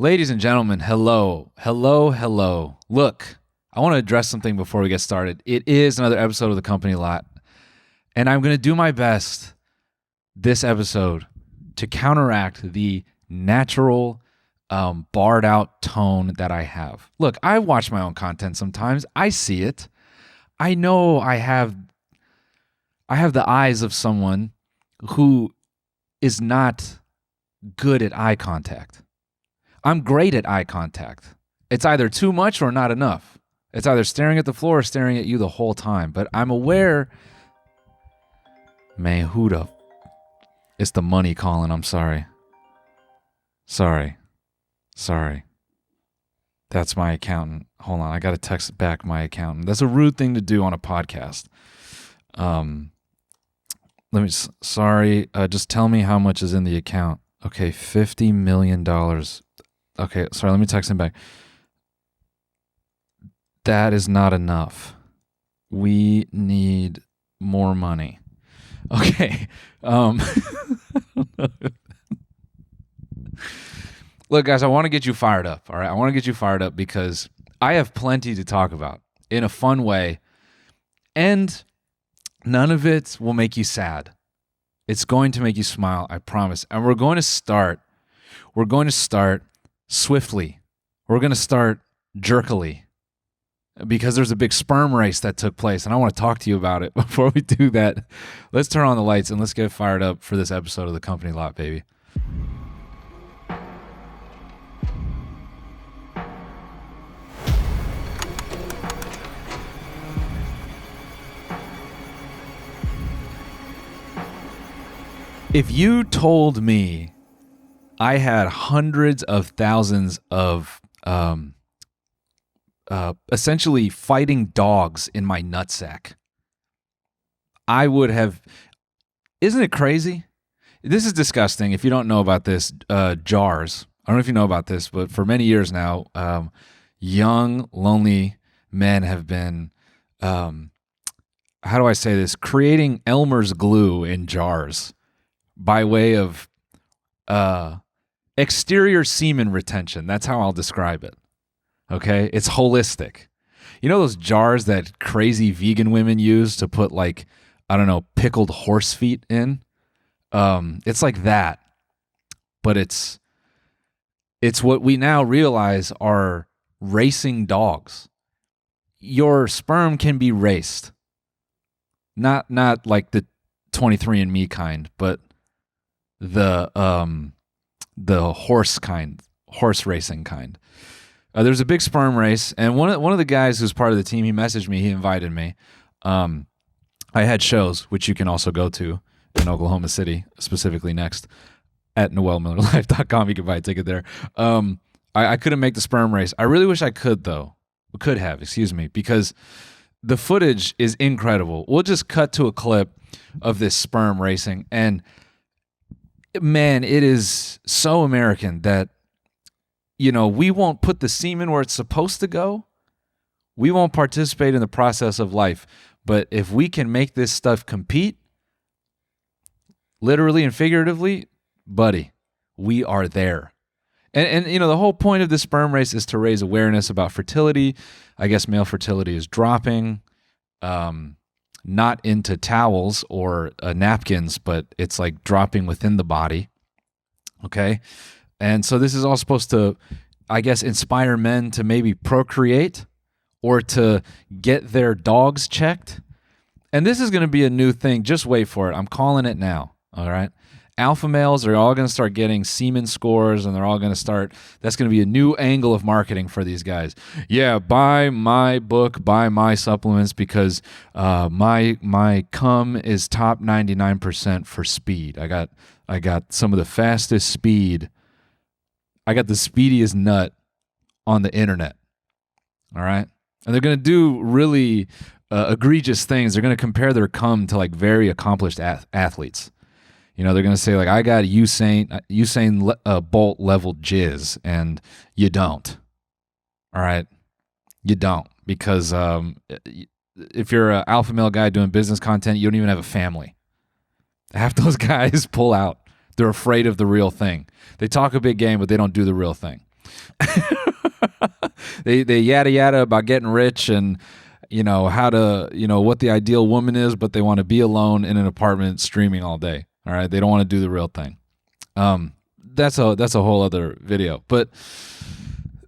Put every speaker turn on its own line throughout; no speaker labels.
Ladies and gentlemen, hello, hello, hello. Look, I want to address something before we get started. It is another episode of The Company Lot, and I'm going to do my best this episode to counteract the natural, barred out tone that I have. Look, I watch my own content sometimes. I see it. I know I have the eyes of someone who is not good at eye contact. I'm great at eye contact. It's either too much or not enough. It's either staring at the floor or staring at you the whole time. But I'm aware, man, who the... It's the money calling. I'm sorry. Sorry. That's my accountant. Hold on. I got to text back my accountant. That's a rude thing to do on a podcast. Sorry. Just tell me how much is in the account. Okay, $50 million. Okay, sorry, let me text him back. That is not enough. We need more money. Okay. Look, guys, I want to get you fired up, all right? I want to get you fired up because I have plenty to talk about in a fun way, and none of it will make you sad. It's going to make you smile, I promise. And we're going to start swiftly. We're going to start jerkily because there's a big sperm race that took place, and I want to talk to you about it. Before we do that, let's turn on the lights and let's get fired up for this episode of The Company Lot, baby. If you told me I had hundreds of thousands of essentially fighting dogs in my nutsack, I would have... Isn't it crazy? This is disgusting. If you don't know about this, jars. I don't know if you know about this, but for many years now, young, lonely men have been, how do I say this? Creating Elmer's glue in jars by way of exterior semen retention. That's how I'll describe it. Okay? It's holistic. You know those jars that crazy vegan women use to put, like, I don't know, pickled horse feet in? It's like that. But it's what we now realize are racing dogs. Your sperm can be raced. Not like the 23andMe kind, but the horse racing kind. There's a big sperm race, and one of the guys who's part of the team, he messaged me, he invited me. I had shows, which you can also go to in Oklahoma City, specifically next at noelmillerlife.com. You can buy a ticket there. I couldn't make the sperm race. I really wish I could, though. Could have, because the footage is incredible. We'll just cut to a clip of this sperm racing, and man, it is so American that, you know, we won't put the semen where it's supposed to go. We won't participate in the process of life. But if we can make this stuff compete, literally and figuratively, buddy, we are there. And you know, the whole point of this sperm race is to raise awareness about fertility. I guess male fertility is dropping. Not into towels or napkins, but it's like dropping within the body. Okay? And so this is all supposed to, I guess, inspire men to maybe procreate or to get their dogs checked. And this is going to be a new thing. Just wait for it. I'm calling it now. All right? Alpha males are all going to start getting semen scores, and they're all going to start, that's going to be a new angle of marketing for these guys. Yeah, buy my book, buy my supplements, because my cum is top 99% for speed. I got some of the fastest speed. I got the speediest nut on the internet. All right? And they're going to do really egregious things. They're going to compare their cum to like very accomplished athletes. You know, they're going to say, like, I got Usain Bolt level jizz, and you don't. All right? You don't. Because if you're an alpha male guy doing business content, you don't even have a family. Half those guys pull out. They're afraid of the real thing. They talk a big game, but they don't do the real thing. They yada yada about getting rich and how to what the ideal woman is, but they want to be alone in an apartment streaming all day. All right, they don't want to do the real thing. That's a whole other video. But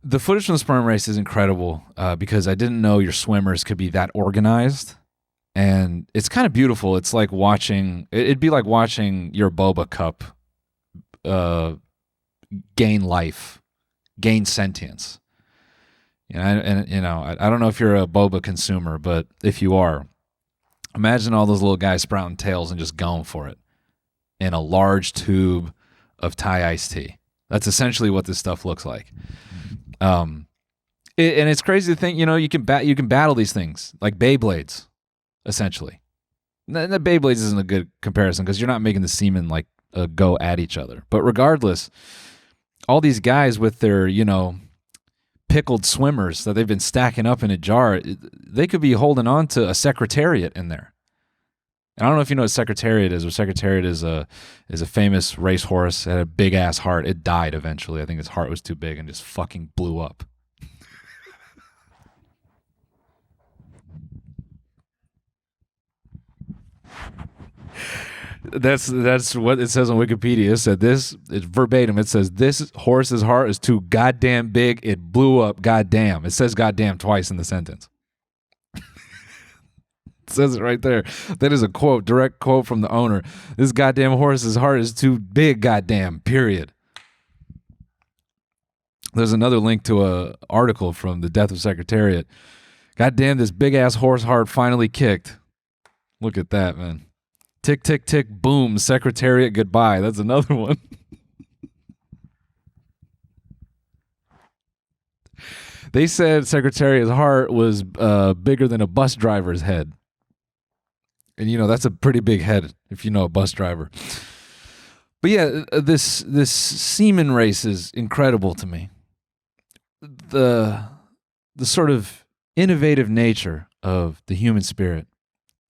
the footage from the sperm race is incredible because I didn't know your swimmers could be that organized, and it's kind of beautiful. It's like watching. It'd be like watching your boba cup gain life, gain sentience. I don't know if you're a boba consumer, but if you are, imagine all those little guys sprouting tails and just going for it in a large tube of Thai iced tea. That's essentially what this stuff looks like. And it's crazy to think, you can battle these things like Beyblades, essentially. The Beyblades isn't a good comparison because you're not making the semen like go at each other. But regardless, all these guys with their, pickled swimmers that they've been stacking up in a jar, they could be holding on to a secretariat in there. And I don't know if you know what secretariat is. Or secretariat is a famous racehorse. It had a big ass heart. It died eventually. I think its heart was too big and just fucking blew up. That's what it says on Wikipedia. It said this. It's verbatim. It says this horse's heart is too goddamn big. It blew up. Goddamn. It says goddamn twice in the sentence. It says it right there. That is a quote, direct quote from the owner. This goddamn horse's heart is too big. Goddamn. Period. There's another link to a article from the Death of Secretariat. Goddamn, this big ass horse heart finally kicked. Look at that, man. Tick, tick, tick, boom, Secretariat, goodbye. That's another one. They said Secretariat's heart was bigger than a bus driver's head. And, that's a pretty big head if you know a bus driver. But yeah, this semen race is incredible to me. The sort of innovative nature of the human spirit,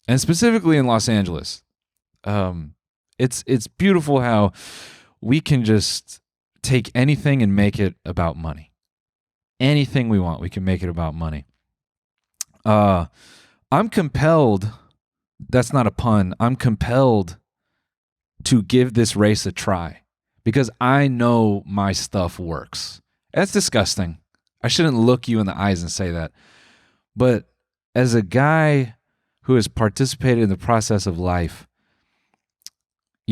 and specifically in Los Angeles. It's beautiful how we can just take anything and make it about money. Anything we want, we can make it about money. I'm compelled, that's not a pun, I'm compelled to give this race a try because I know my stuff works. That's disgusting. I shouldn't look you in the eyes and say that. But as a guy who has participated in the process of life,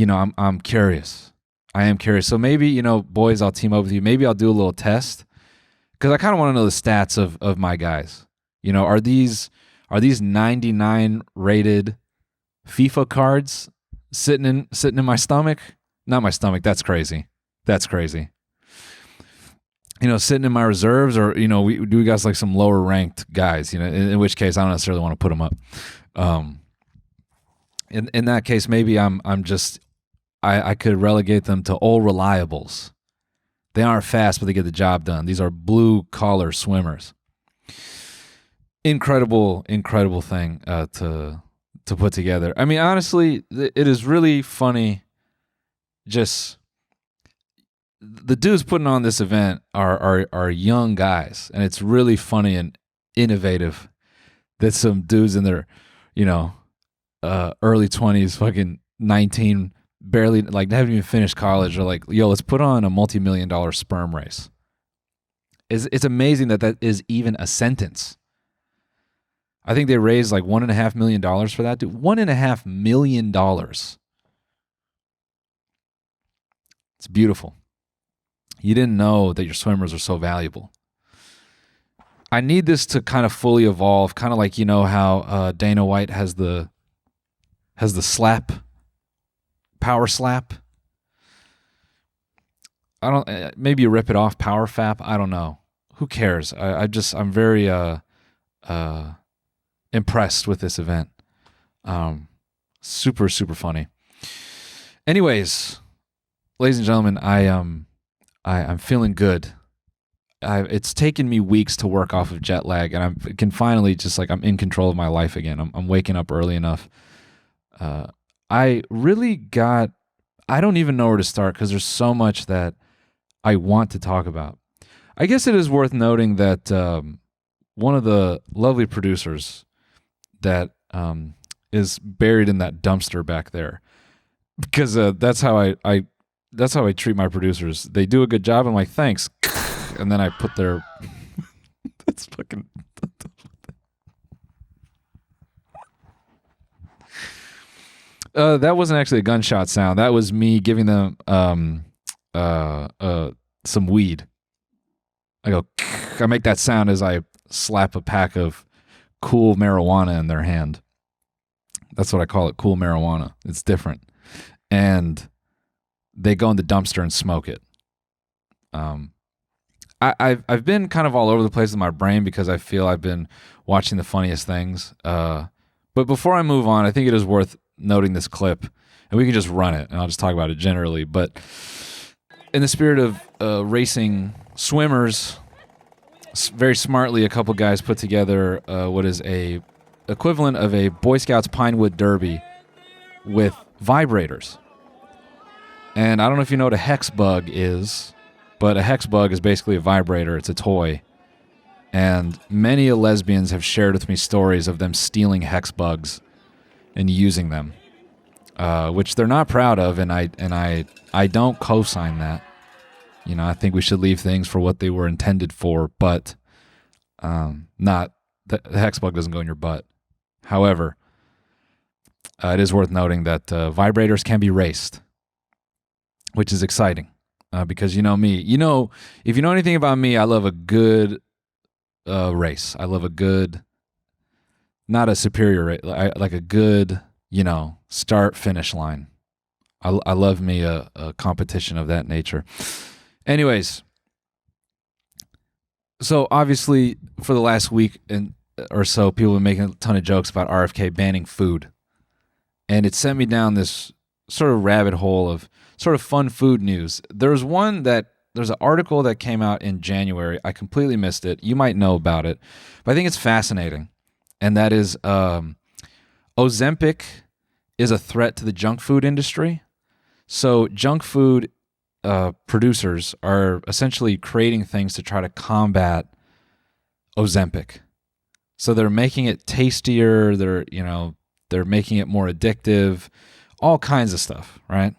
I'm curious. I am curious. So maybe, boys, I'll team up with you. Maybe I'll do a little test because I kind of want to know the stats of my guys. Are these 99 rated FIFA cards sitting in my stomach? Not my stomach. That's crazy. Sitting in my reserves, or we got like some lower ranked guys. In which case I don't necessarily want to put them up. In that case, maybe I'm just. I could relegate them to old reliables. They aren't fast, but they get the job done. These are blue-collar swimmers. Incredible thing to put together. I mean, honestly, it is really funny. Just the dudes putting on this event are young guys, and it's really funny and innovative that some dudes in their, early 20s, fucking 19, barely, like, haven't even finished college, are like, yo, let's put on a multi-million-dollar sperm race. It's amazing that is even a sentence. I think they raised like $1.5 million for that, dude. $1.5 million. It's beautiful. You didn't know that your swimmers are so valuable. I need this to kind of fully evolve, kind of like, how Dana White has the slap, power slap. I don't. Maybe you rip it off, power fap. I don't know. Who cares? I'm very impressed with this event. Super funny. Anyways, ladies and gentlemen, I'm feeling good. It's taken me weeks to work off of jet lag, and I can finally just I'm in control of my life again. I'm waking up early enough. I don't even know where to start because there's so much that I want to talk about. I guess it is worth noting that one of the lovely producers that is buried in that dumpster back there, because that's how I treat my producers. They do a good job. I'm like, thanks, and then I put their that's fucking. That wasn't actually a gunshot sound. That was me giving them some weed. I go, I make that sound as I slap a pack of cool marijuana in their hand. That's what I call it, cool marijuana. It's different. And they go in the dumpster and smoke it. I've been kind of all over the place in my brain because I feel I've been watching the funniest things. But before I move on, I think it is worth noting this clip, and we can just run it, and I'll just talk about it generally. But in the spirit of racing swimmers, very smartly, a couple guys put together what is a equivalent of a Boy Scouts Pinewood Derby with vibrators. And I don't know if you know what a hex bug is, but a hex bug is basically a vibrator. It's a toy. And many lesbians have shared with me stories of them stealing hex bugs and using them, which they're not proud of, and I don't co-sign that. You know, I think we should leave things for what they were intended for, but not the hex bug doesn't go in your butt. However, it is worth noting that vibrators can be raced, which is exciting because you know me. You know, if you know anything about me, I love a good race. I love a good, not a superior race, like a good, you know, start finish line. I love me a competition of that nature. Anyways, so obviously for the last week or so, people have been making a ton of jokes about RFK banning food. And it sent me down this sort of rabbit hole of sort of fun food news. There's an article that came out in January. I completely missed it. You might know about it, but I think it's fascinating. And that is Ozempic is a threat to the junk food industry. So junk food producers are essentially creating things to try to combat Ozempic. So they're making it tastier. They're making it more addictive, all kinds of stuff, right?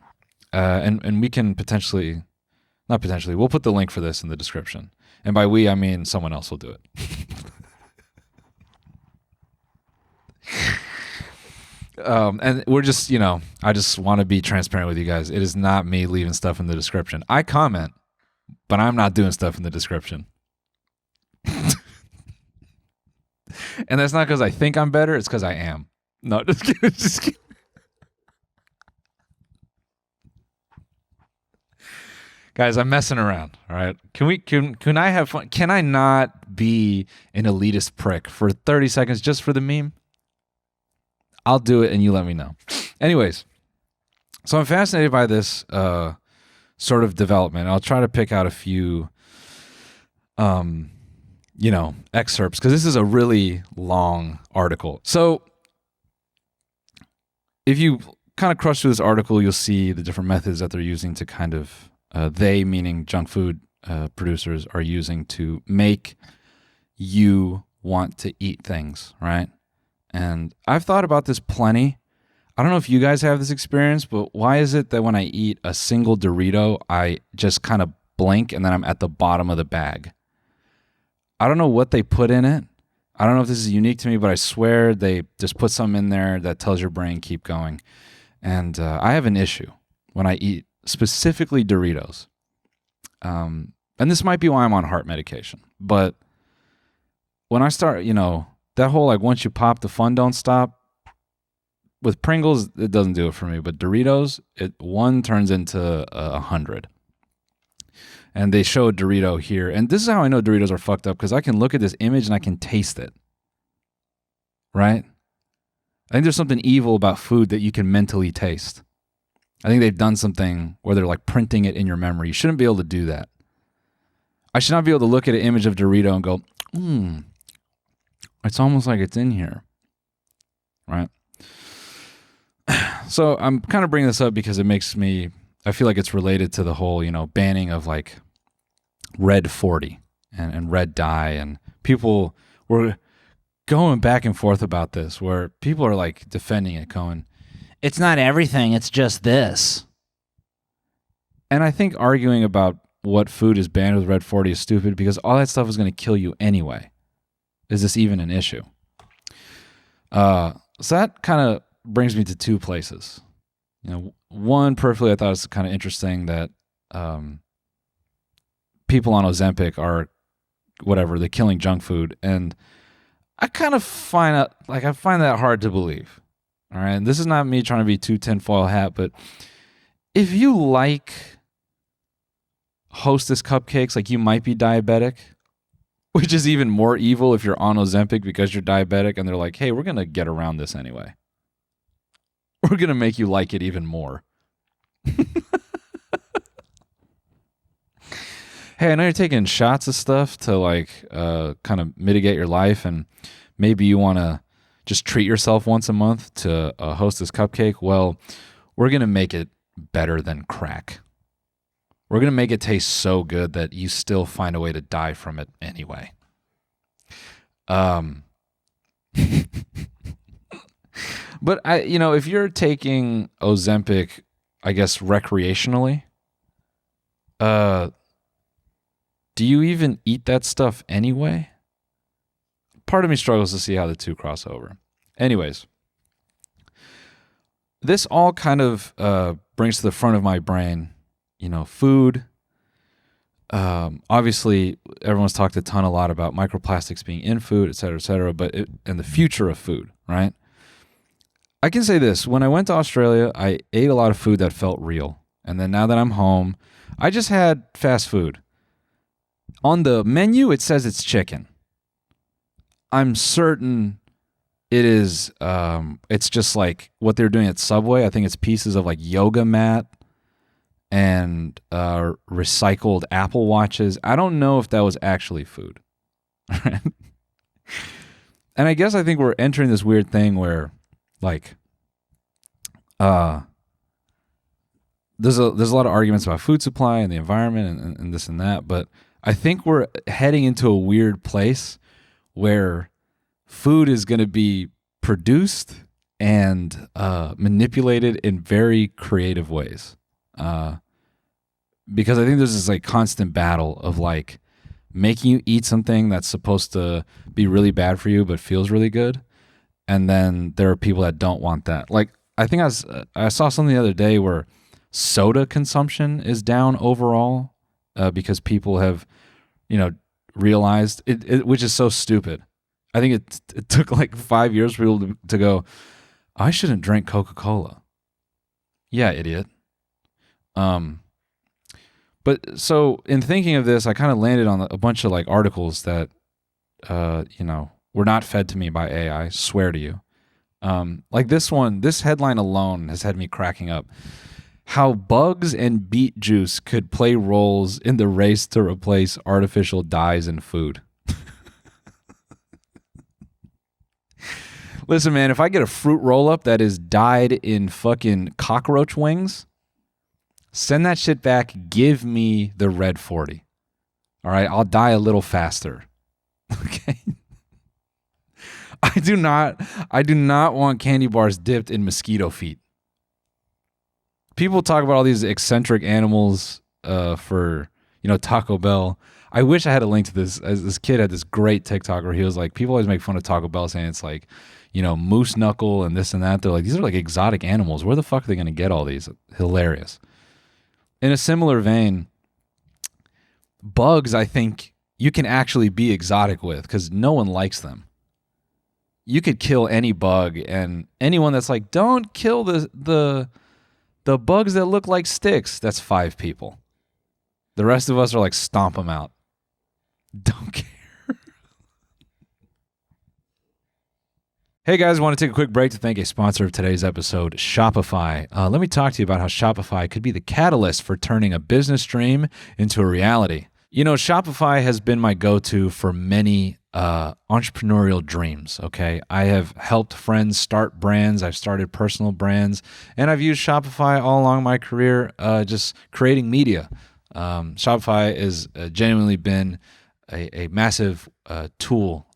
And we can we'll put the link for this in the description. And by we, I mean someone else will do it. And we're just, I just want to be transparent with you guys. It is not me leaving stuff in the description. I comment, but I'm not doing stuff in the description. And that's not because I think I'm better. It's because I am. No, just kidding. Just kidding. Guys, I'm messing around. All right. Can I have fun? Can I not be an elitist prick for 30 seconds just for the meme? I'll do it and you let me know. Anyways, so I'm fascinated by this sort of development. I'll try to pick out a few excerpts because this is a really long article. So if you kind of crush through this article, you'll see the different methods that they're using to kind of, they meaning junk food producers, are using to make you want to eat things, right? And I've thought about this plenty. I don't know if you guys have this experience, but why is it that when I eat a single Dorito, I just kind of blink and then I'm at the bottom of the bag? I don't know what they put in it. I don't know if this is unique to me, but I swear they just put something in there that tells your brain keep going. And I have an issue when I eat specifically Doritos. And this might be why I'm on heart medication. But when I start, that whole like once you pop, the fun don't stop. With Pringles, it doesn't do it for me. But Doritos, one turns into 100. And they show a Dorito here. And this is how I know Doritos are fucked up, because I can look at this image and I can taste it. Right? I think there's something evil about food that you can mentally taste. I think they've done something where they're like printing it in your memory. You shouldn't be able to do that. I should not be able to look at an image of Dorito and go, it's almost like it's in here. Right? So I'm kind of bringing this up because I feel like it's related to the whole, banning of like Red 40. and red dye, and people were going back and forth about this, where people are like defending it, going, it's not everything, it's just this. And I think arguing about what food is banned with Red 40 is stupid, because all that stuff is going to kill you anyway. Is this even an issue? So that kind of brings me to two places. One, personally, I thought it was kind of interesting that people on Ozempic are they're killing junk food, and I kind of find that hard to believe. All right, and this is not me trying to be too tinfoil hat, but if you like Hostess cupcakes, like, you might be diabetic, which is even more evil if you're on Ozempic because you're diabetic, and they're like, hey, we're going to get around this anyway. We're going to make you like it even more. Hey, I know you're taking shots of stuff to like kind of mitigate your life, and maybe you want to just treat yourself once a month to a Hostess cupcake. Well, we're going to make it better than crack. We're going to make it taste so good that you still find a way to die from it anyway. But if you're taking Ozempic, I guess recreationally, do you even eat that stuff anyway? Part of me struggles to see how the two cross over. Anyways, this all kind of brings to the front of my brain, food. Obviously, everyone's talked a lot about microplastics being in food, et cetera, and the future of food, right? I can say this. When I went to Australia, I ate a lot of food that felt real. And then now that I'm home, I just had fast food. On the menu, it says it's chicken. I'm certain it is, it's just like what they're doing at Subway. I think it's pieces of like yoga mat and recycled Apple Watches. I don't know if that was actually food. And I guess I think we're entering this weird thing where, like, there's a lot of arguments about food supply and the environment and this and that, but I think we're heading into a weird place where food is going to be produced and manipulated in very creative ways. Because I think there's this like constant battle of like making you eat something that's supposed to be really bad for you but feels really good, and then there are people that don't want that. Like, I think I saw something the other day where soda consumption is down overall because people have, realized it, which is so stupid. I think it took like 5 years for people to go, I shouldn't drink Coca-Cola. Yeah, idiot. But so in thinking of this, I kind of landed on a bunch of like articles that, were not fed to me by AI, I swear to you. Like this headline alone has had me cracking up. How bugs and beet juice could play roles in the race to replace artificial dyes in food. Listen, man, if I get a fruit roll-up that is dyed in fucking cockroach wings, send that shit back. Give me the red 40. All right, I'll die a little faster. Okay. I do not want candy bars dipped in mosquito feet. People talk about all these eccentric animals for, Taco Bell. I wish I had a link to this. As this kid had this great TikTok where he was like, people always make fun of Taco Bell saying it's like, moose knuckle and this and that. They're like, these are like exotic animals. Where the fuck are they going to get all these? Hilarious. In a similar vein, bugs, I think you can actually be exotic with because no one likes them. You could kill any bug, and anyone that's like, don't kill the bugs that look like sticks, that's 5 people. The rest of us are like, stomp them out. Don't care. Hey guys, I want to take a quick break to thank a sponsor of today's episode, Shopify. Let me talk to you about how Shopify could be the catalyst for turning a business dream into a reality. Shopify has been my go-to for many entrepreneurial dreams, okay? I have helped friends start brands. I've started personal brands, and I've used Shopify all along my career just creating media. Shopify has genuinely been a massive tool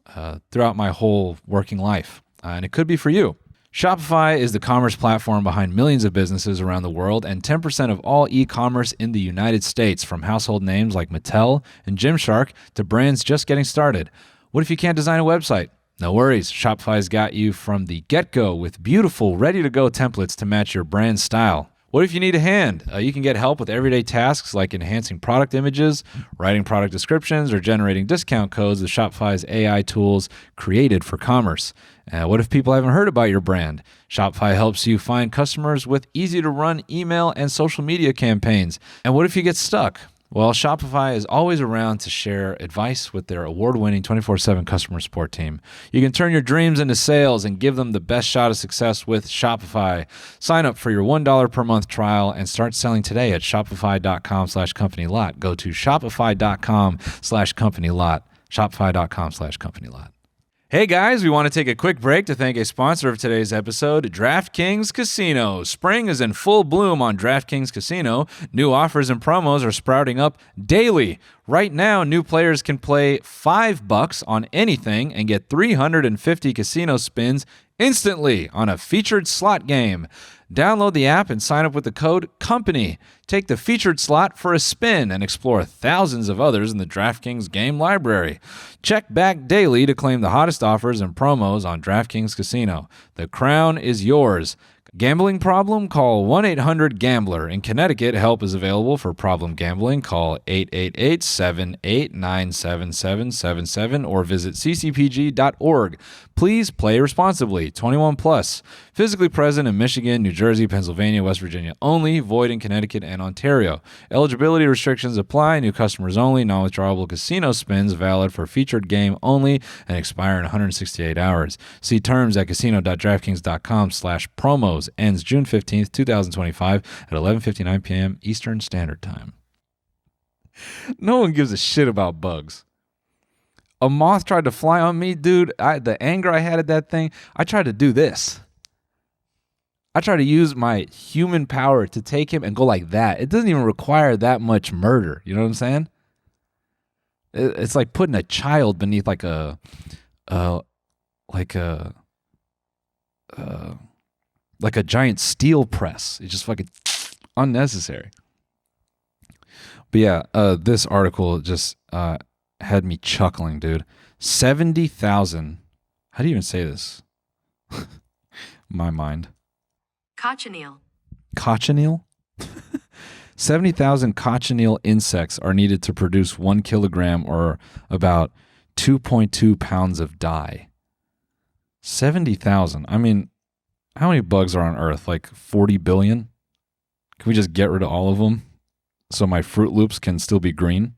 throughout my whole working life, and it could be for you. Shopify is the commerce platform behind millions of businesses around the world and 10% of all e-commerce in the United States, from household names like Mattel and Gymshark to brands just getting started. What if you can't design a website? No worries. Shopify's got you from the get-go with beautiful, ready-to-go templates to match your brand style. What if you need a hand? You can get help with everyday tasks like enhancing product images, writing product descriptions, or generating discount codes with Shopify's AI tools created for commerce. What if people haven't heard about your brand? Shopify helps you find customers with easy-to-run email and social media campaigns. And what if you get stuck? Well, Shopify is always around to share advice with their award-winning 24/7 customer support team. You can turn your dreams into sales and give them the best shot of success with Shopify. Sign up for your $1 per month trial and start selling today at shopify.com/companylot. Go to shopify.com/companylot. Shopify.com/companylot. Hey guys, we want to take a quick break to thank a sponsor of today's episode, DraftKings Casino. Spring is in full bloom on DraftKings Casino. New offers and promos are sprouting up daily. Right now, new players can play $5 on anything and get 350 casino spins instantly on a featured slot game. Download the app and sign up with the code COMPANY. Take the featured slot for a spin and explore thousands of others in the DraftKings game library. Check back daily to claim the hottest offers and promos on DraftKings Casino. The crown is yours. Gambling problem? Call 1-800-GAMBLER. In Connecticut, help is available for problem gambling. Call 888-789-7777 or visit ccpg.org. Please play responsibly. 21 plus. Physically present in Michigan, New Jersey, Pennsylvania, West Virginia only. Void in Connecticut and Ontario. Eligibility restrictions apply. New customers only. Non-withdrawable casino spins valid for featured game only and expire in 168 hours. See terms at casino.draftkings.com/promos. Ends June 15th, 2025 at 11:59 p.m. Eastern Standard Time. No one gives a shit about bugs. A moth tried to fly on me, dude. The anger I had at that thing, I tried to do this. I tried to use my human power to take him and go like that. It doesn't even require that much murder. You know what I'm saying? It's like putting a child beneath like a giant steel press. It's just fucking unnecessary. But yeah, this article just had me chuckling, dude. 70,000. How do you even say this? My mind.
Cochineal.
Cochineal? 70,000 cochineal insects are needed to produce 1 kilogram or about 2.2 pounds of dye. 70,000. I mean, how many bugs are on Earth? Like 40 billion? Can we just get rid of all of them so my Fruit Loops can still be green?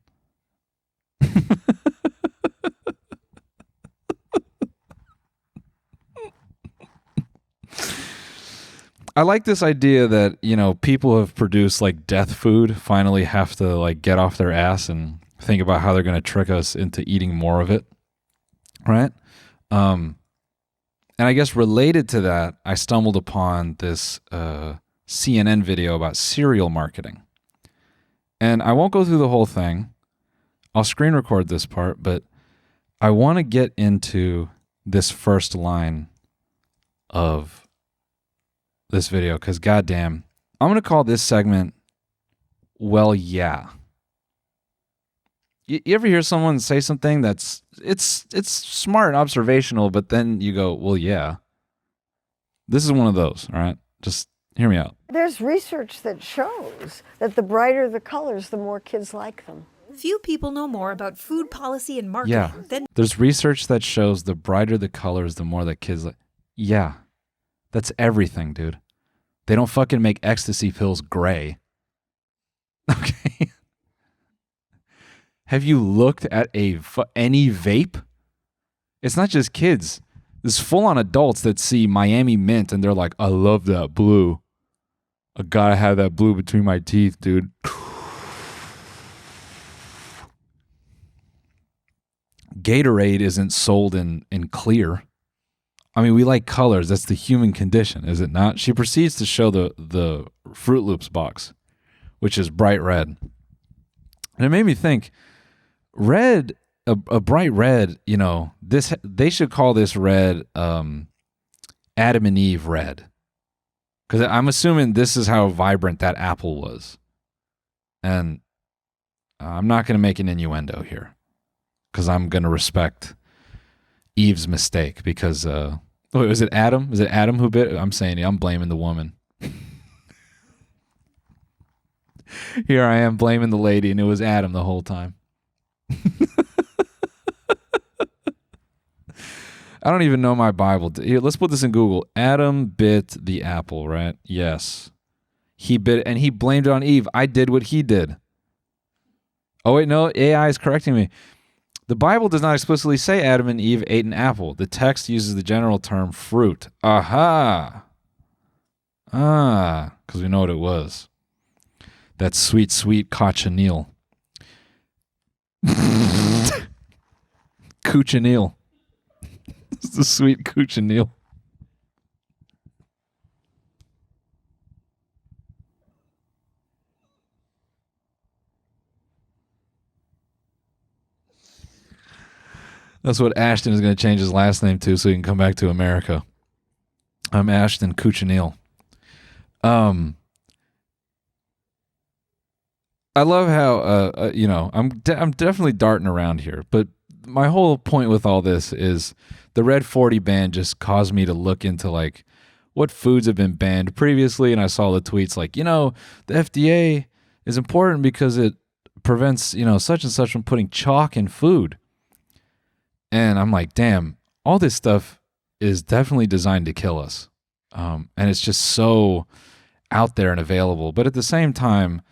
I like this idea that, you know, people who have produced like death food finally have to like get off their ass and think about how they're going to trick us into eating more of it. Right? And I guess related to that, I stumbled upon this CNN video about cereal marketing. And I won't go through the whole thing. I'll screen record this part, but I want to get into this first line of this video because goddamn, I'm going to call this segment, Well, Yeah. You ever hear someone say something that's it's smart and observational, but then you go, well, yeah. This is one of those, all right? Just hear me out.
There's research that shows that the brighter the colors, the more kids like them.
Few people know more about food policy and marketing than...
There's research that shows the brighter the colors, the more that kids like. Yeah. That's everything, dude. They don't fucking make ecstasy pills gray. Okay. Have you looked at any vape? It's not just kids. There's full-on adults that see Miami Mint and they're like, I love that blue. I gotta have that blue between my teeth, dude. Gatorade isn't sold in clear. I mean, we like colors. That's the human condition, is it not? She proceeds to show the Fruit Loops box, which is bright red. And it made me think, red a bright red, this they should call this red Adam and Eve red. Because I'm assuming this is how vibrant that apple was. And I'm not going to make an innuendo here. Because I'm going to respect Eve's mistake. Because, was it Adam? Was it Adam who bit? I'm saying I'm blaming the woman. Here I am blaming the lady, and it was Adam the whole time. I don't even know my Bible. Here, let's put this in Google. Adam bit the apple, right? Yes. He bit and he blamed it on Eve. I did what he did. Oh, wait, no. AI is correcting me. The Bible does not explicitly say Adam and Eve ate an apple. The text uses the general term fruit. Aha. Because we know what it was. That sweet, sweet cochineal. Cochineal. It's the sweet cochineal. That's what Ashton is going to change his last name to so he can come back to America. I'm Ashton Cochineal. I love how, I'm definitely darting around here, but my whole point with all this is the Red 40 ban just caused me to look into like what foods have been banned previously, and I saw the tweets like, the FDA is important because it prevents, such and such from putting chalk in food. And I'm like, damn, all this stuff is definitely designed to kill us. And it's just so out there and available. But at the same time,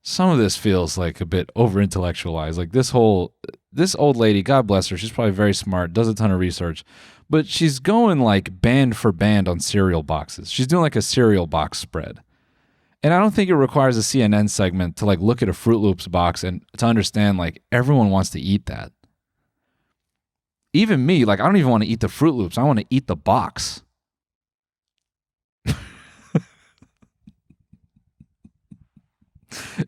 some of this feels like a bit over-intellectualized. Like this old lady, God bless her, she's probably very smart, does a ton of research, but she's going like band for band on cereal boxes. She's doing like a cereal box spread. And I don't think it requires a CNN segment to like look at a Fruit Loops box and to understand like everyone wants to eat that. Even me, like I don't even want to eat the Fruit Loops. I want to eat the box.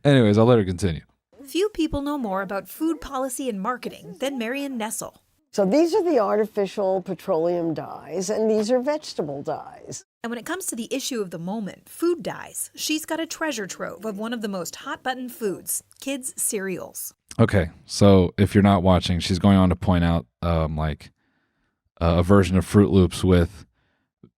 Anyways, I'll let her continue.
Few people know more about food policy and marketing than Marion Nessel.
So these are the artificial petroleum dyes, and these are vegetable dyes.
And when it comes to the issue of the moment, food dyes, she's got a treasure trove of one of the most hot-button foods, kids' cereals.
Okay, so if you're not watching, she's going on to point out a version of Fruit Loops with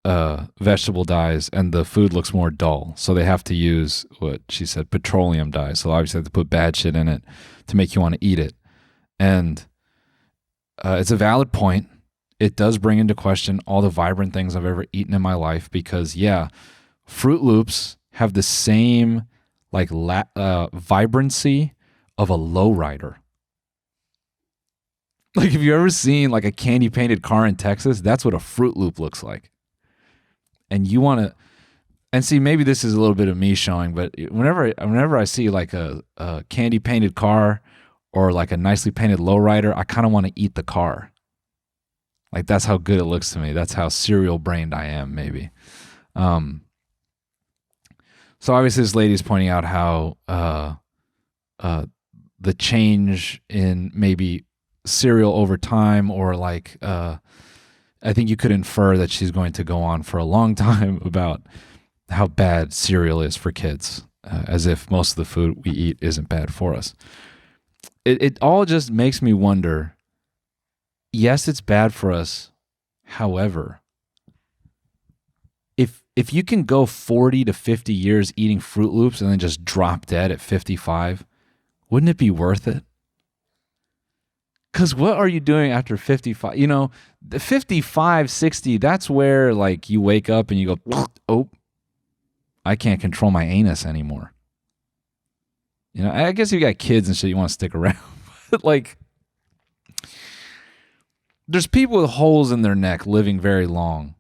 vegetable dyes, and the food looks more dull. So they have to use what she said, petroleum dyes. So obviously they have to put bad shit in it to make you want to eat it. And it's a valid point. It does bring into question all the vibrant things I've ever eaten in my life because, yeah, Fruit Loops have the same like vibrancy of a lowrider. Like if you've ever seen like a candy painted car in Texas, that's what a Fruit Loop looks like. And you want to, and see, maybe this is a little bit of me showing, but whenever I see like a candy painted car or like a nicely painted lowrider, I kind of want to eat the car. Like that's how good it looks to me. That's how cereal brained I am, maybe. So obviously this lady's pointing out how the change in maybe cereal over time, or like I think you could infer that she's going to go on for a long time about how bad cereal is for kids, as if most of the food we eat isn't bad for us. It all just makes me wonder, yes, it's bad for us. However, if you can go 40 to 50 years eating Fruit Loops and then just drop dead at 55, wouldn't it be worth it? Because what are you doing after 55? The 55, 60, that's where like you wake up and you go, oh, I can't control my anus anymore. I guess you got kids and shit, you want to stick around. But like, there's people with holes in their neck living very long.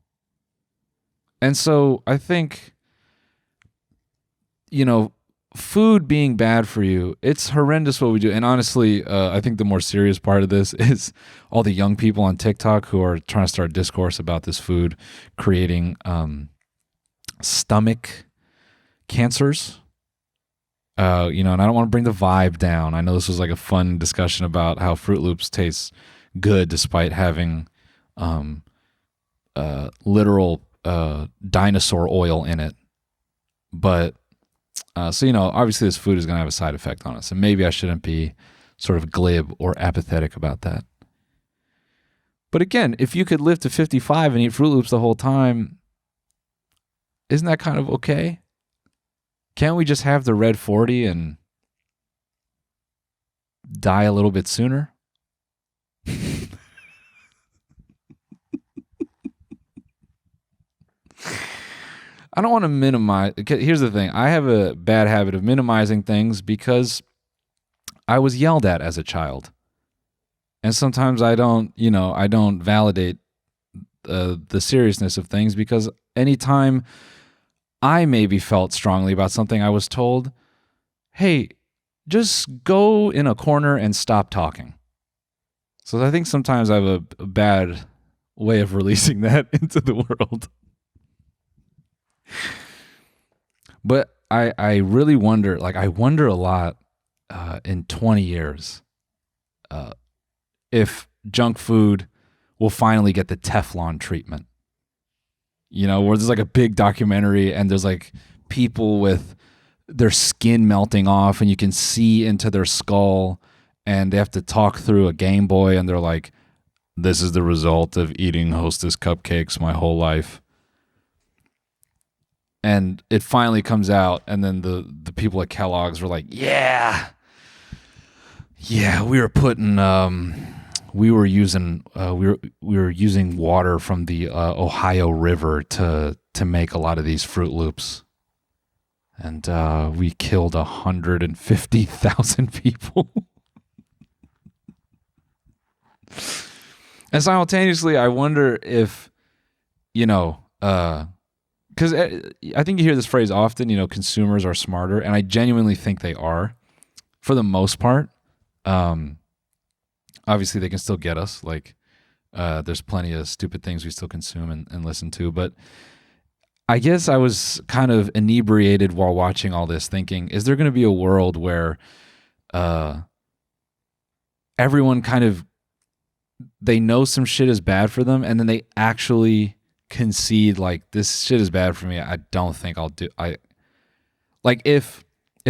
And so I think, food being bad for you, it's horrendous what we do. And honestly, I think the more serious part of this is all the young people on TikTok who are trying to start discourse about this food creating stomach cancers. And I don't want to bring the vibe down. I know this was like a fun discussion about how Fruit Loops tastes good despite having literal dinosaur oil in it. But obviously this food is going to have a side effect on us, and maybe I shouldn't be sort of glib or apathetic about that. But again, if you could live to 55 and eat Fruit Loops the whole time, isn't that kind of okay? Can't we just have the red 40 and die a little bit sooner? I don't want to minimize. Here's the thing. I have a bad habit of minimizing things because I was yelled at as a child. And sometimes I don't validate the seriousness of things, because anytime I maybe felt strongly about something, I was told, hey, just go in a corner and stop talking. So I think sometimes I have a bad way of releasing that into the world. But I really wonder, I wonder a lot in 20 years if junk food will finally get the Teflon treatment. Where there's like a big documentary and there's like people with their skin melting off and you can see into their skull, and they have to talk through a Game Boy, and they're like, this is the result of eating Hostess cupcakes my whole life. And it finally comes out, and then the people at Kellogg's were like, yeah, we were putting we were using water from the Ohio River to make a lot of these Fruit Loops, and we killed 150,000 people. And simultaneously, I wonder if, because I think you hear this phrase often, consumers are smarter, and I genuinely think they are, for the most part. Obviously, they can still get us. There's plenty of stupid things we still consume and listen to. But I guess I was kind of inebriated while watching all this, thinking, is there going to be a world where everyone kind of, they know some shit is bad for them, and then they actually concede, this shit is bad for me, I don't think I'll do. If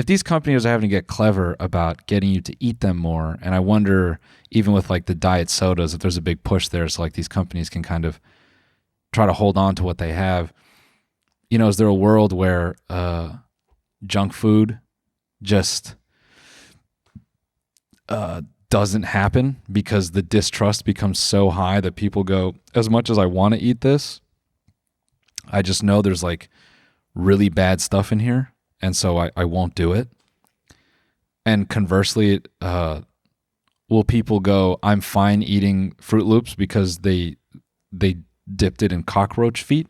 these companies are having to get clever about getting you to eat them more, and I wonder, even with the diet sodas, if there's a big push there, so these companies can kind of try to hold on to what they have. Is there a world where junk food just doesn't happen because the distrust becomes so high that people go, as much as I want to eat this, I just know there's really bad stuff in here, and so I won't do it. And conversely, will people go, I'm fine eating Fruit Loops because they dipped it in cockroach feet?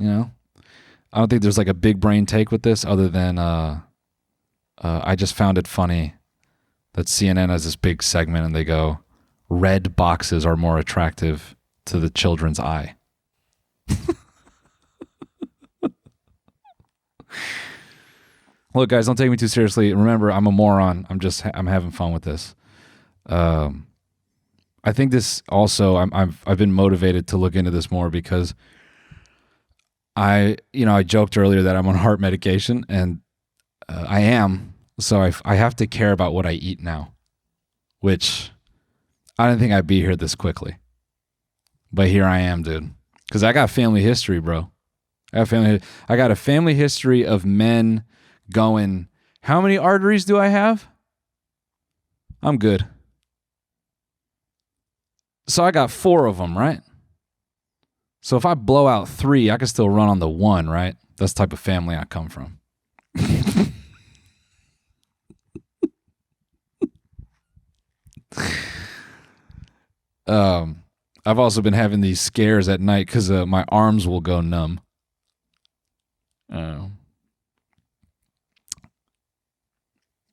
I don't think there's a big brain take with this, other than I just found it funny that CNN has this big segment and they go, red boxes are more attractive to the children's eye. Look, guys, don't take me too seriously. Remember, I'm a moron. I'm having fun with this. I think this also, I've been motivated to look into this more because I joked earlier that I'm on heart medication, and I am. So I have to care about what I eat now, which I didn't think I'd be here this quickly. But here I am, dude. Because I got family history, bro. I got a family history of men going, how many arteries do I have? I'm good. So I got 4 of them, right? So if I blow out 3, I can still run on the 1, right? That's the type of family I come from. I've also been having these scares at night because my arms will go numb.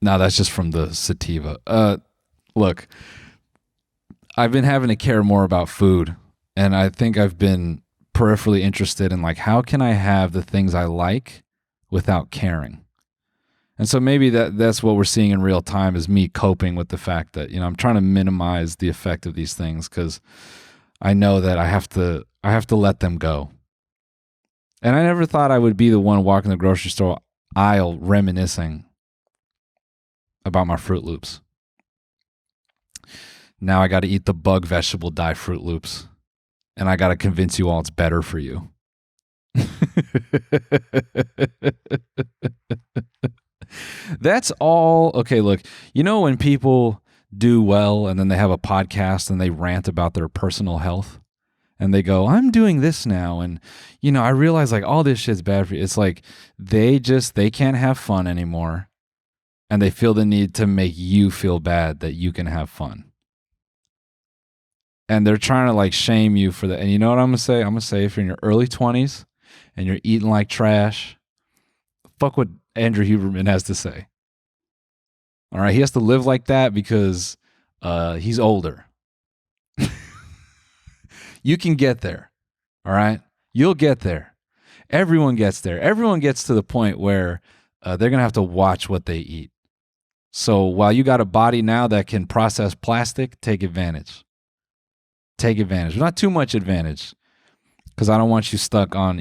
No, that's just from the sativa. Look, I've been having to care more about food, and I think I've been peripherally interested in how can I have the things I like without caring? And so maybe that's what we're seeing in real time is me coping with the fact that, I'm trying to minimize the effect of these things because I know that I have to let them go. And I never thought I would be the one walking the grocery store aisle reminiscing about my Fruit Loops. Now I got to eat the bug vegetable dye Fruit Loops. And I got to convince you all it's better for you. That's all. Okay, look, when people do well and then they have a podcast and they rant about their personal health and they go, I'm doing this now. And, I realize like all this shit's bad for you. It's like they can't have fun anymore. And they feel the need to make you feel bad that you can have fun. And they're trying to like shame you for that. And you know what I'm going to say? I'm going to say if you're in your early 20s and you're eating like trash, fuck what Andrew Huberman has to say. All right. He has to live like that because he's older. You can get there. All right. You'll get there. Everyone gets there. Everyone gets to the point where they're going to have to watch what they eat. So while you got a body now that can process plastic, take advantage. Take advantage. Not too much advantage because I don't want you stuck on,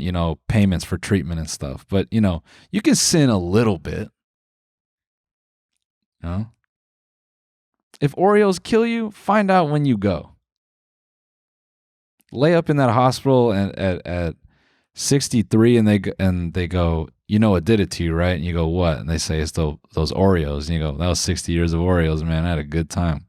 payments for treatment and stuff. But, you can sin a little bit. If Oreos kill you, find out when you go. Lay up in that hospital at 63 and they go, it did it to you, right? And you go, what? And they say it's those Oreos. And you go, that was 60 years of Oreos, man. I had a good time.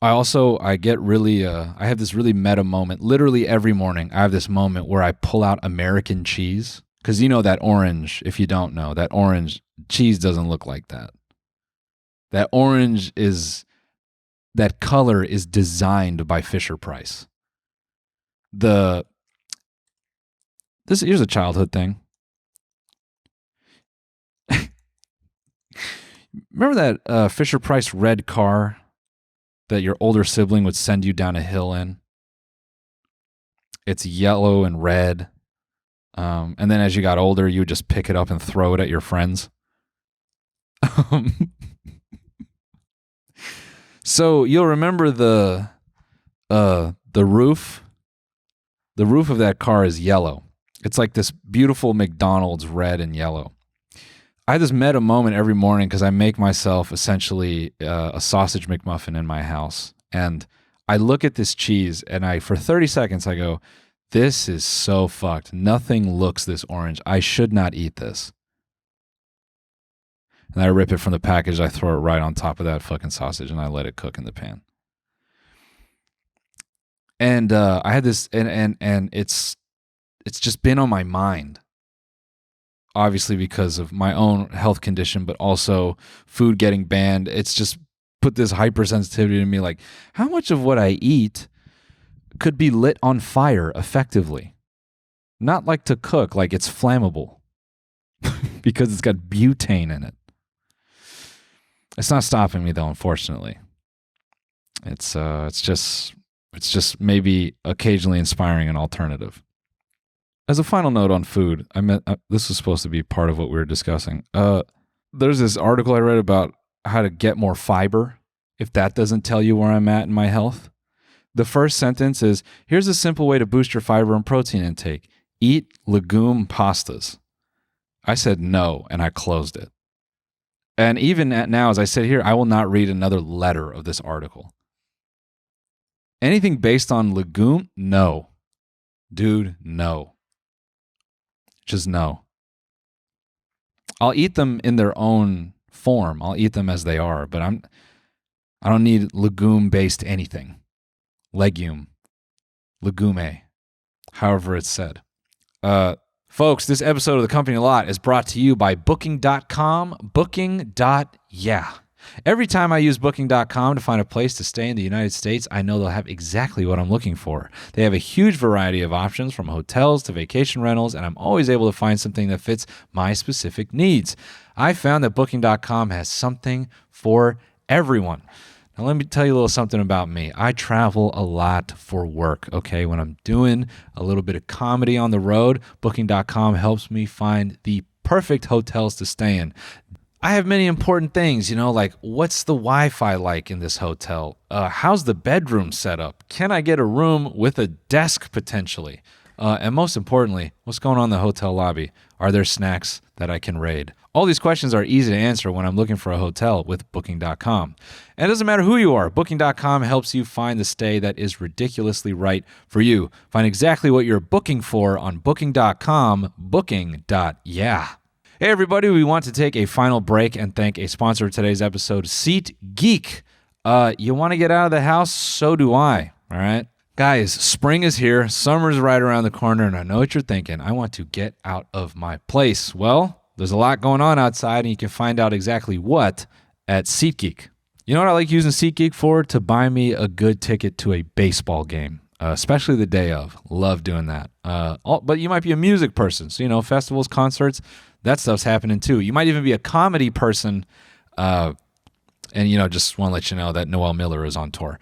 I get really, I have this really meta moment. Literally every morning, I have this moment where I pull out American cheese. Because that orange, if you don't know, that orange cheese doesn't look like that. That that color is designed by Fisher-Price. Here's a childhood thing. Remember that Fisher-Price red car that your older sibling would send you down a hill in? It's yellow and red. And then as you got older, you would just pick it up and throw it at your friends. So you'll remember the roof. The roof of that car is yellow. It's like this beautiful McDonald's red and yellow. I just met a moment every morning because I make myself essentially a sausage McMuffin in my house. And I look at this cheese and for 30 seconds, I go, this is so fucked. Nothing looks this orange. I should not eat this. And I rip it from the package. I throw it right on top of that fucking sausage and I let it cook in the pan. And I had this, and it's just been on my mind. Obviously because of my own health condition, but also food getting banned. It's just put this hypersensitivity in me. Like, how much of what I eat could be lit on fire effectively? Not like to cook, like it's flammable because it's got butane in it. It's not stopping me though, unfortunately. It's just maybe occasionally inspiring an alternative. As a final note on food, this was supposed to be part of what we were discussing. There's this article I read about how to get more fiber, if that doesn't tell you where I'm at in my health. The first sentence is, here's a simple way to boost your fiber and protein intake. Eat legume pastas. I said no, and I closed it. And even now, as I sit here, I will not read another letter of this article. Anything based on legume? No. Dude, no. Just no. I'll eat them in their own form. I'll eat them as they are, but I don't need legume-based anything. Legume. Legume. However it's said. Folks, this episode of The Company a Lot is brought to you by Booking.com, Booking.YEAH. Every time I use Booking.com to find a place to stay in the United States, I know they'll have exactly what I'm looking for. They have a huge variety of options from hotels to vacation rentals, and I'm always able to find something that fits my specific needs. I found that Booking.com has something for everyone. Now, let me tell you a little something about me. I travel a lot for work, okay? When I'm doing a little bit of comedy on the road, Booking.com helps me find the perfect hotels to stay in. I have many important things, like what's the Wi-Fi like in this hotel? How's the bedroom set up? Can I get a room with a desk potentially? And most importantly, what's going on in the hotel lobby? Are there snacks that I can raid? All these questions are easy to answer when I'm looking for a hotel with Booking.com. And it doesn't matter who you are, Booking.com helps you find the stay that is ridiculously right for you. Find exactly what you're booking for on Booking.com, Booking.YEAH. Hey everybody, we want to take a final break and thank a sponsor of today's episode, SeatGeek. You want to get out of the house? So do I, all right? Guys, spring is here, summer's right around the corner, and I know what you're thinking. I want to get out of my place. Well, there's a lot going on outside, and you can find out exactly what at SeatGeek. You know what I like using SeatGeek for? To buy me a good ticket to a baseball game, especially the day of. Love doing that. But you might be a music person, so, festivals, concerts, that stuff's happening too. You might even be a comedy person, and, just want to let you know that Noel Miller is on tour.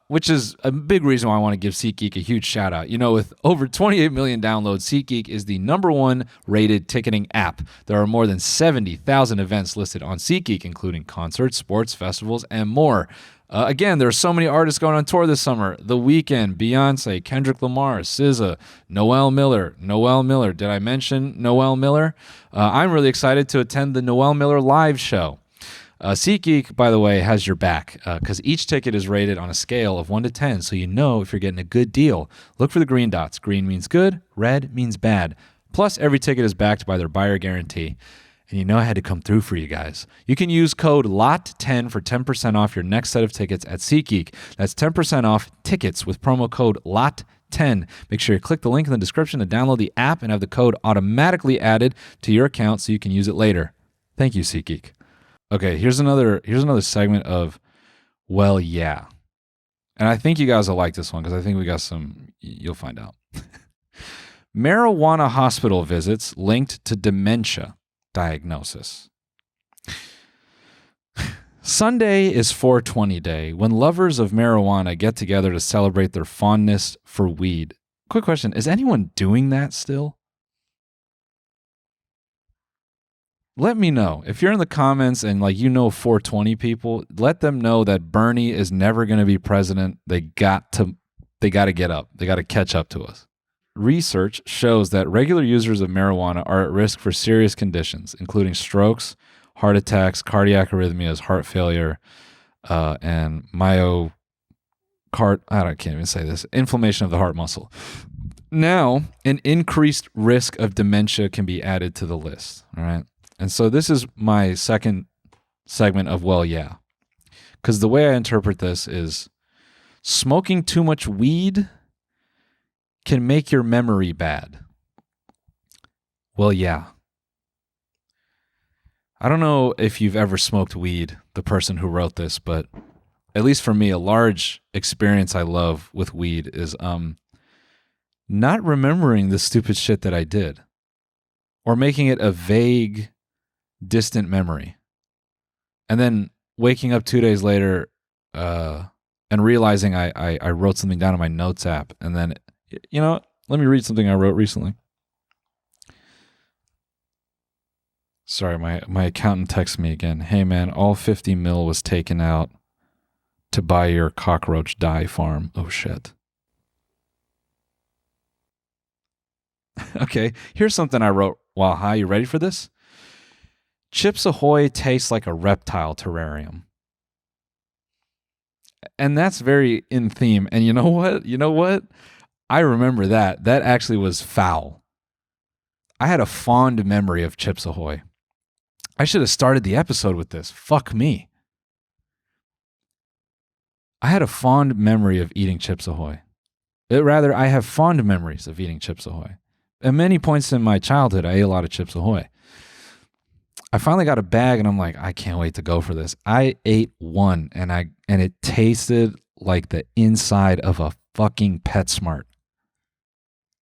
Which is a big reason why I want to give SeatGeek a huge shout out. With over 28 million downloads, SeatGeek is the #1 rated ticketing app. There are more than 70,000 events listed on SeatGeek, including concerts, sports, festivals, and more. Again, there are so many artists going on tour this summer. The Weeknd, Beyonce, Kendrick Lamar, SZA, Noel Miller. Did I mention Noel Miller? I'm really excited to attend the Noel Miller live show. SeatGeek, by the way, has your back because each ticket is rated on a scale of 1 to 10, so you know if you're getting a good deal. Look for the green dots. Green means good, red means bad. Plus, every ticket is backed by their buyer guarantee. And I had to come through for you guys. You can use code LOT10 for 10% off your next set of tickets at SeatGeek. That's 10% off tickets with promo code LOT10. Make sure you click the link in the description to download the app and have the code automatically added to your account so you can use it later. Thank you, SeatGeek. Okay, here's another segment of Well, Yeah. And I think you guys will like this one because I think we got you'll find out. Marijuana hospital visits linked to dementia diagnosis. Sunday is 420 Day, when lovers of marijuana get together to celebrate their fondness for weed. Quick question, is anyone doing that still? Let me know. If you're in the comments and 420 people, let them know that Bernie is never going to be president. They got to get up. They got to catch up to us. Research shows that regular users of marijuana are at risk for serious conditions, including strokes, heart attacks, cardiac arrhythmias, heart failure, and inflammation of the heart muscle. Now, an increased risk of dementia can be added to the list. All right. And so this is my second segment of Well, Yeah. Because the way I interpret this is smoking too much weed can make your memory bad. Well, yeah. I don't know if you've ever smoked weed, the person who wrote this, but at least for me, a large experience I love with weed is not remembering the stupid shit that I did or making it a vague, distant memory. And then waking up 2 days later and realizing I wrote something down in my notes app. And then, let me read something I wrote recently. Sorry, my accountant texted me again. Hey, man, all 50 mil was taken out to buy your cockroach dye farm. Oh, shit. Okay, here's something I wrote while high. You ready for this? Chips Ahoy tastes like a reptile terrarium. And that's very in theme. And you know what? I remember that. That actually was foul. I had a fond memory of Chips Ahoy. I should have started the episode with this. Fuck me. I had a fond memory of eating Chips Ahoy. I have fond memories of eating Chips Ahoy. At many points in my childhood, I ate a lot of Chips Ahoy. I finally got a bag and I'm like, I can't wait to go for this. I ate one and it tasted like the inside of a fucking PetSmart.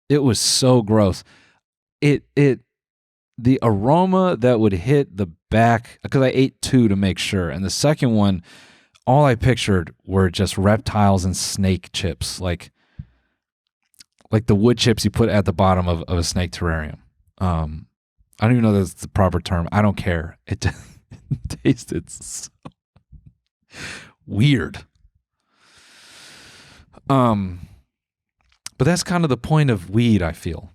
It was so gross. The aroma that would hit the back, because I ate two to make sure. And the second one, all I pictured were just reptiles and snake chips, like the wood chips you put at the bottom of a snake terrarium. I don't even know that's the proper term. I don't care. It tasted so weird. But that's kind of the point of weed, I feel.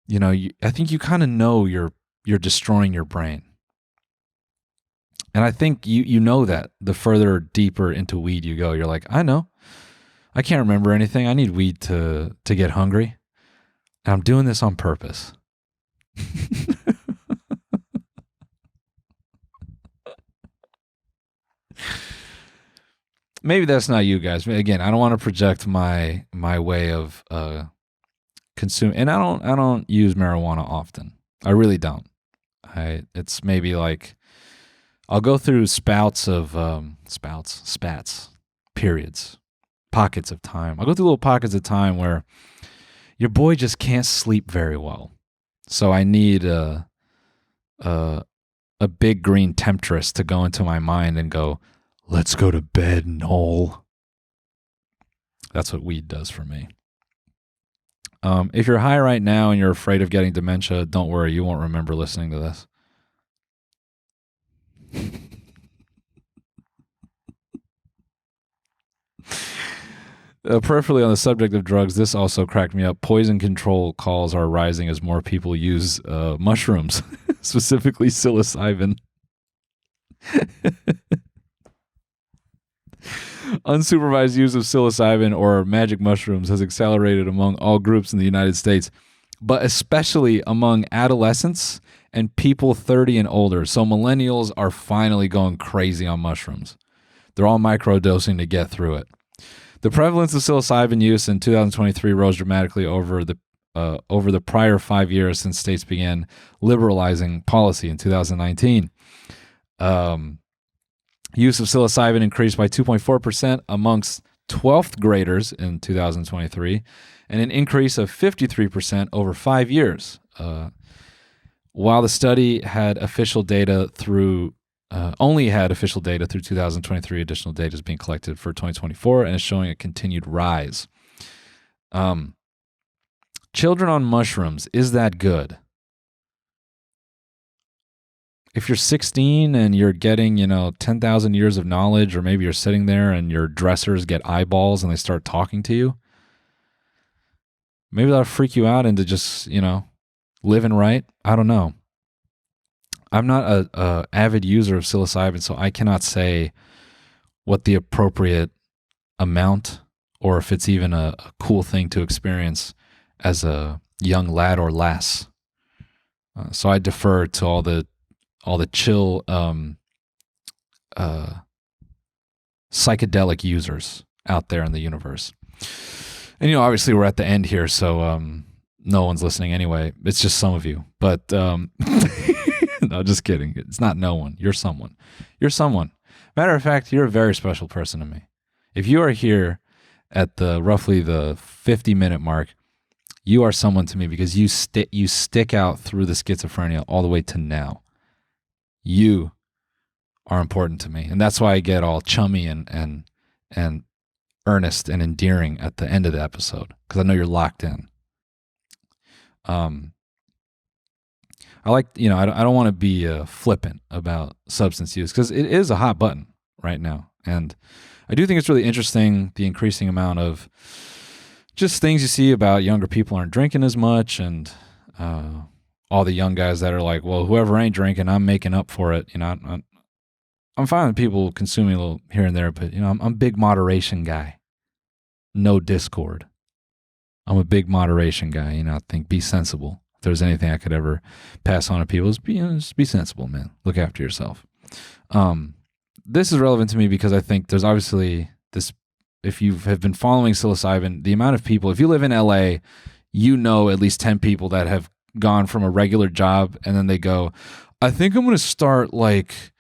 You know, I think you kind of know you're destroying your brain. And I think you know that the further deeper into weed you go, you're like, I know. I can't remember anything. I need weed to get hungry. And I'm doing this on purpose. Maybe that's not you guys. Again, I don't want to project my way of consuming, and I don't use marijuana often. I really don't. It's maybe like I'll go through spats, periods, pockets of time. I'll go through little pockets of time where your boy just can't sleep very well. So I need a big green temptress to go into my mind and go, let's go to bed, Noel. That's what weed does for me. If you're high right now and you're afraid of getting dementia, don't worry. You won't remember listening to this. Peripherally on the subject of drugs, this also cracked me up. Poison control calls are rising as more people use mushrooms, specifically psilocybin. Unsupervised use of psilocybin or magic mushrooms has accelerated among all groups in the United States, but especially among adolescents and people 30 and older. So millennials are finally going crazy on mushrooms. They're all microdosing to get through it. The prevalence of psilocybin use in 2023 rose dramatically over the prior 5 years since states began liberalizing policy in 2019. Use of psilocybin increased by 2.4% amongst 12th graders in 2023, and an increase of 53% over 5 years. While the study had official data through only had official data through 2023, additional data is being collected for 2024 and is showing a continued rise. Children on mushrooms, is that good? If you're 16 and you're getting, 10,000 years of knowledge, or maybe you're sitting there and your dressers get eyeballs and they start talking to you, maybe that'll freak you out into just, living right. I don't know. I'm not a avid user of psilocybin, so I cannot say what the appropriate amount or if it's even a cool thing to experience as a young lad or lass. So I defer to all the chill psychedelic users out there in the universe. And obviously we're at the end here, so no one's listening anyway. It's just some of you. But no, just kidding. It's not no one. You're someone. You're someone. Matter of fact, you're a very special person to me. If you are here at roughly the 50-minute mark, you are someone to me because you stick out through the schizophrenia all the way to now. You are important to me, and that's why I get all chummy and earnest and endearing at the end of the episode, because I know you're locked in. I like, I don't want to be flippant about substance use because it is a hot button right now, and I do think it's really interesting the increasing amount of just things you see about younger people aren't drinking as much, and all the young guys that are like, well, whoever ain't drinking, I'm making up for it. I'm fine with people consuming a little here and there, but I'm a big moderation guy. No discord. I'm a big moderation guy. I think be sensible. If there's anything I could ever pass on to people, is just be sensible, man. Look after yourself. This is relevant to me because I think there's obviously this. If you have been following psilocybin, the amount of people, if you live in LA, at least 10 people that have gone from a regular job and then they go, I think I'm going to start kind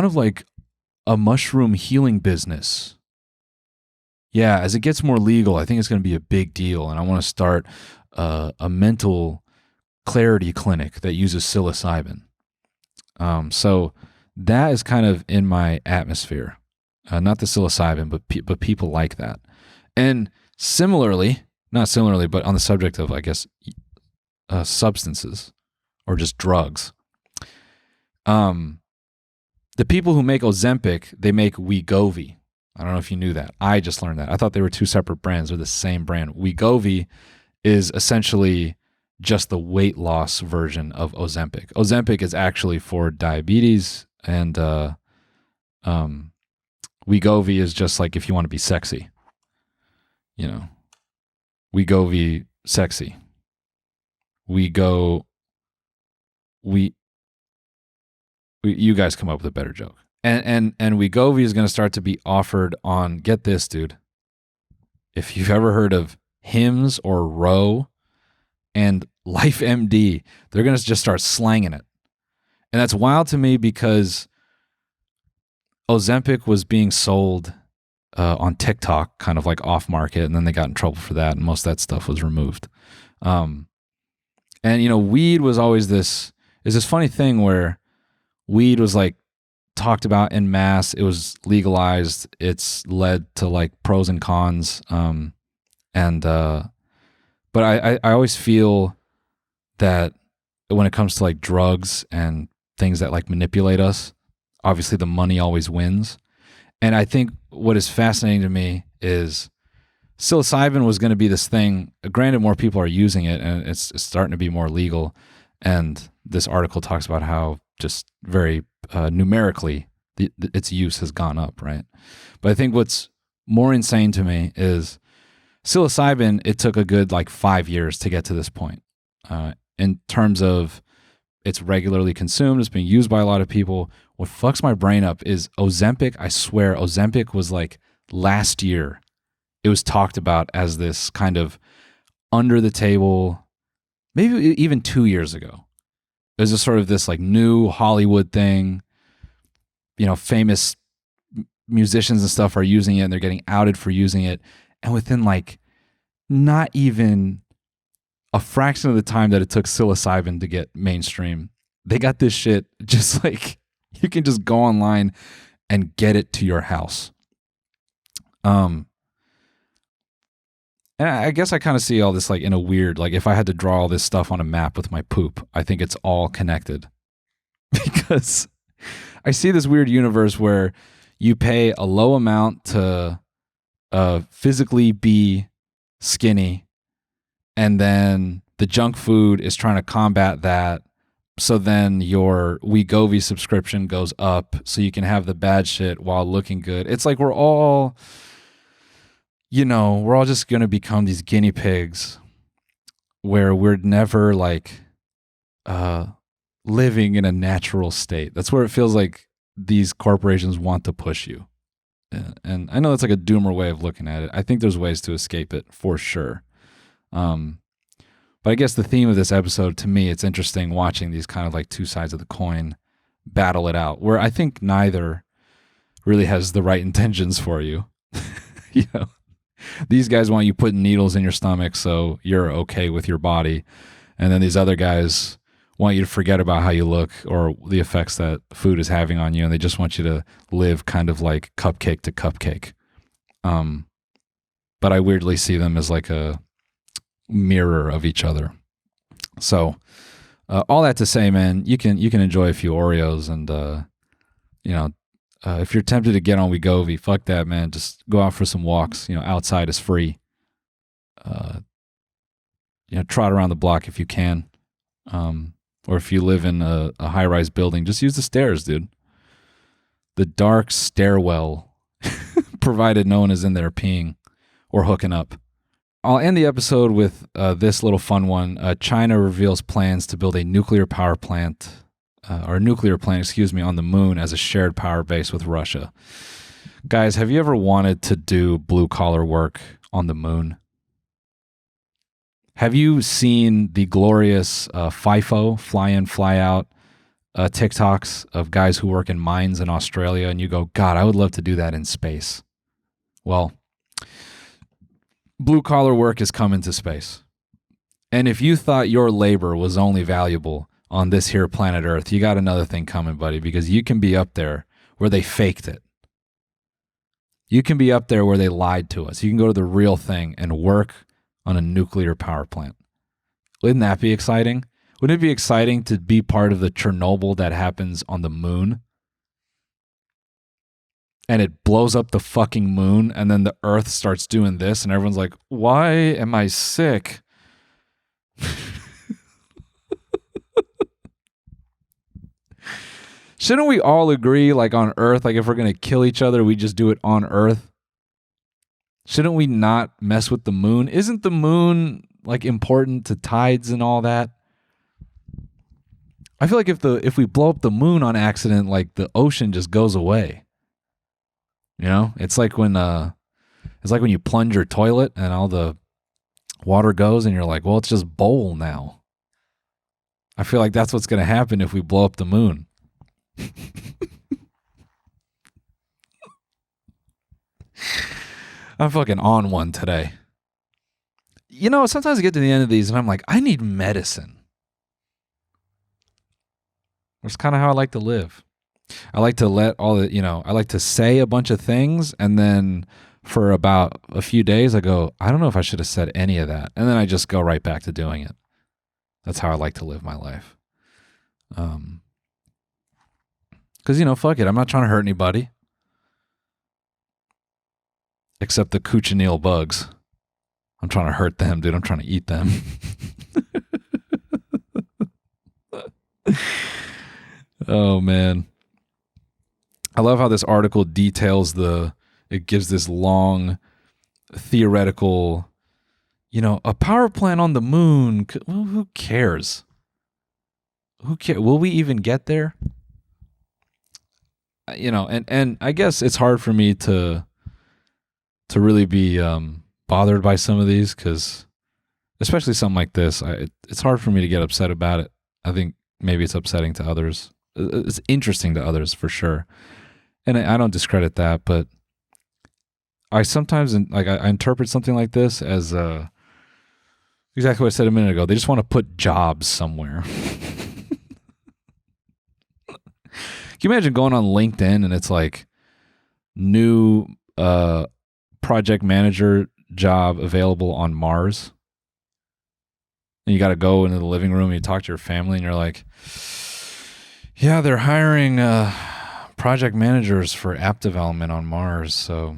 of like a mushroom healing business. Yeah, as it gets more legal, I think it's going to be a big deal. And I want to start a mental clarity clinic that uses psilocybin. So that is kind of in my atmosphere. Not the psilocybin, but people like that. And not similarly, but on the subject of, I guess, substances or just drugs. The people who make Ozempic, they make Wegovy. I don't know if you knew that. I just learned that. I thought they were two separate brands. They're the same brand. Wegovy is essentially just the weight loss version of Ozempic. Ozempic is actually for diabetes, and Wegovy is just like if you want to be sexy. You know, Wegovy sexy. You guys come up with a better joke. And Wegovy is going to start to be offered on, get this, dude. If you've ever heard of Hims or Row and LifeMD, they're going to just start slanging it. And that's wild to me because Ozempic was being sold on TikTok, kind of like off market, and then they got in trouble for that, and most of that stuff was removed. And, you know, weed was always this funny thing where weed was like talked about en masse. It was legalized. It's led to like pros and cons. But I always feel that when it comes to like drugs and things that like manipulate us, obviously the money always wins. And I think what is fascinating to me is psilocybin was going to be this thing. Granted, more people are using it and it's starting to be more legal. And this article talks about how just very numerically its use has gone up, right? But I think what's more insane to me is psilocybin, it took a good like 5 years to get to this point. In terms of it's regularly consumed, it's being used by a lot of people. What fucks my brain up is Ozempic. I swear Ozempic was like last year. It was talked about as this kind of under the table, maybe even 2 years ago. It was just sort of this like new Hollywood thing. You know, famous musicians and stuff are using it and they're getting outed for using it. And within like not even a fraction of the time that it took psilocybin to get mainstream, they got this shit just like you can just go online and get it to your house. And I guess I kind of see all this like in a weird, like if I had to draw all this stuff on a map with my poop, I think it's all connected because I see this weird universe where you pay a low amount to physically be skinny, and then the junk food is trying to combat that. So then your Wegovy subscription goes up so you can have the bad shit while looking good. It's like we're all just going to become these guinea pigs where we're never like living in a natural state. That's where it feels like these corporations want to push you. And I know that's like a doomer way of looking at it. I think there's ways to escape it for sure. But I guess the theme of this episode, to me, it's interesting watching these kind of like two sides of the coin battle it out, where I think neither really has the right intentions for you. You know, these guys want you putting needles in your stomach so you're okay with your body. And then these other guys want you to forget about how you look or the effects that food is having on you. And they just want you to live kind of like cupcake to cupcake. But I weirdly see them as like a mirror of each other. So all that to say, man, you can enjoy a few Oreos and, if you're tempted to get on Wegovy, fuck that, man. Just go out for some walks. You know, outside is free. Trot around the block if you can. Or if you live in a high-rise building, just use the stairs, dude. The dark stairwell, provided no one is in there peeing or hooking up. I'll end the episode with this little fun one. China reveals plans to build a nuclear plant on the moon as a shared power base with Russia. Guys, have you ever wanted to do blue-collar work on the moon? Have you seen the glorious FIFO, fly in, fly out TikToks of guys who work in mines in Australia, and you go, God, I would love to do that in space. Well, blue-collar work is coming to space. And if you thought your labor was only valuable on this here planet Earth, you got another thing coming, buddy, because you can be up there where they faked it. You can be up there where they lied to us. You can go to the real thing and work on a nuclear power plant. Wouldn't that be exciting? Wouldn't it be exciting to be part of the Chernobyl that happens on the moon? And it blows up the fucking moon, and then the Earth starts doing this, and everyone's like, why am I sick? Shouldn't we all agree, like on Earth, like if we're going to kill each other, we just do it on Earth? Shouldn't we not mess with the moon? Isn't the moon like important to tides and all that? I feel like if we blow up the moon on accident, like the ocean just goes away. You know, it's like when you plunge your toilet and all the water goes, and you're like, well, it's just bowl now. I feel like that's what's going to happen if we blow up the moon. I'm fucking on one today. You know, sometimes I get to the end of these and I'm like, I need medicine. That's kind of how I like to live. I like to I like to say a bunch of things, and then for about a few days I go, I don't know if I should have said any of that. And then I just go right back to doing it. That's how I like to live my life. Because, fuck it. I'm not trying to hurt anybody. Except the cochineal bugs. I'm trying to hurt them, dude. I'm trying to eat them. Oh, man. I love how this article details it gives this long theoretical, a power plant on the moon. Well, who cares? Who cares? Will we even get there? And I guess it's hard for me to really be bothered by some of these, because especially something like this, it's hard for me to get upset about it. I think maybe it's upsetting to others. It's interesting to others for sure. And I don't discredit that, but I sometimes I interpret something like this as exactly what I said a minute ago. They just want to put jobs somewhere. Can you imagine going on LinkedIn and it's like new project manager job available on Mars? And you got to go into the living room and you talk to your family and you're like, yeah, they're hiring project managers for app development on Mars. So,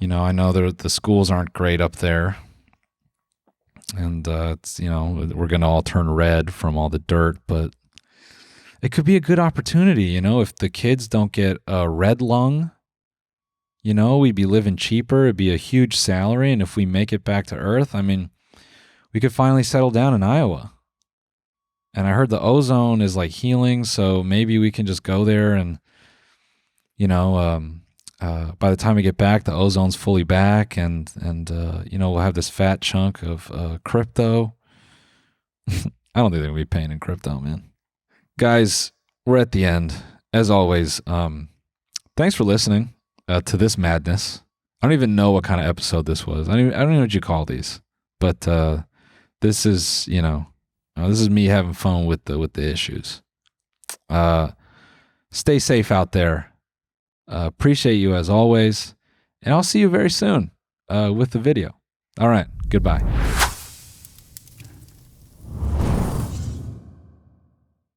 I know the schools aren't great up there. And, it's, we're going to all turn red from all the dirt, but it could be a good opportunity, if the kids don't get a red lung, we'd be living cheaper. It'd be a huge salary. And if we make it back to Earth, I mean, we could finally settle down in Iowa. And I heard the ozone is like healing. So maybe we can just go there and, by the time we get back, the ozone's fully back and we'll have this fat chunk of crypto. I don't think they're going to be paying in crypto, man. Guys, we're at the end. As always, thanks for listening to this madness. I don't even know what kind of episode this was. I don't know what you call these. But this is, this is me having fun with the issues. Stay safe out there. Appreciate you as always. And I'll see you very soon with the video. All right. Goodbye.